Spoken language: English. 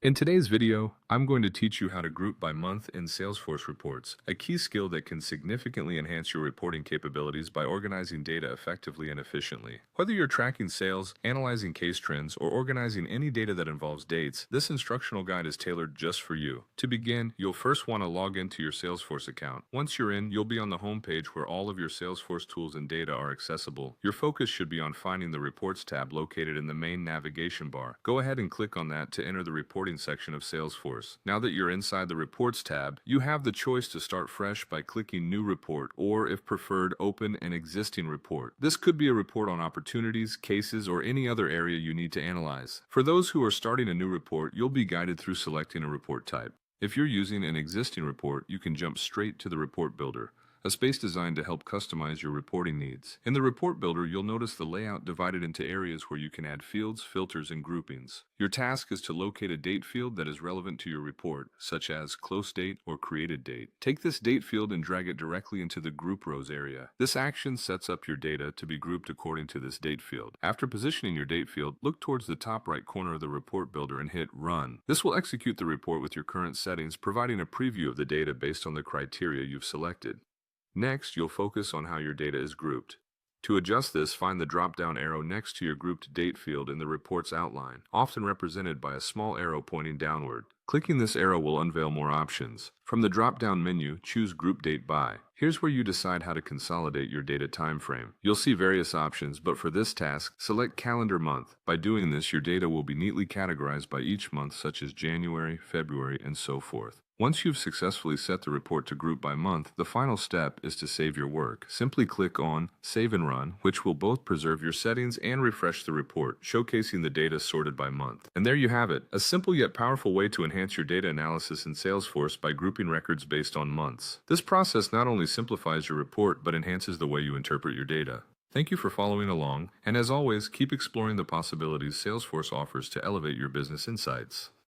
In today's video, I'm going to teach you how to group by month in Salesforce reports, a key skill that can significantly enhance your reporting capabilities by organizing data effectively and efficiently. Whether you're tracking sales, analyzing case trends, or organizing any data that involves dates, this instructional guide is tailored just for you. To begin, you'll first want to log into your Salesforce account. Once you're in, you'll be on the home page where all of your Salesforce tools and data are accessible. Your focus should be on finding the Reports tab located in the main navigation bar. Go ahead and click on that to enter the reporting section of Salesforce. Now that you're inside the Reports tab, you have the choice to start fresh by clicking New Report, or if preferred, open an existing report. This could be a report on opportunities, cases, or any other area you need to analyze. For those who are starting a new report, you'll be guided through selecting a report type. If you're using an existing report, you can jump straight to the Report Builder, a space designed to help customize your reporting needs. In the Report Builder, you'll notice the layout divided into areas where you can add fields, filters, and groupings. Your task is to locate a date field that is relevant to your report, such as close date or created date. Take this date field and drag it directly into the Group Rows area. This action sets up your data to be grouped according to this date field. After positioning your date field, look towards the top right corner of the Report Builder and hit Run. This will execute the report with your current settings, providing a preview of the data based on the criteria you've selected. Next, you'll focus on how your data is grouped. To adjust this, find the drop-down arrow next to your grouped date field in the report's outline, often represented by a small arrow pointing downward. Clicking this arrow will unveil more options. From the drop-down menu, choose Group Date By. Here's where you decide how to consolidate your data time frame. You'll see various options, but for this task, select Calendar Month. By doing this, your data will be neatly categorized by each month, such as January, February, and so forth. Once you've successfully set the report to group by month, the final step is to save your work. Simply click on Save and Run, which will both preserve your settings and refresh the report, showcasing the data sorted by month. And there you have it, a simple yet powerful way to enhance your data analysis in Salesforce by grouping records based on months. This process not only simplifies your report, but enhances the way you interpret your data. Thank you for following along, and as always, keep exploring the possibilities Salesforce offers to elevate your business insights.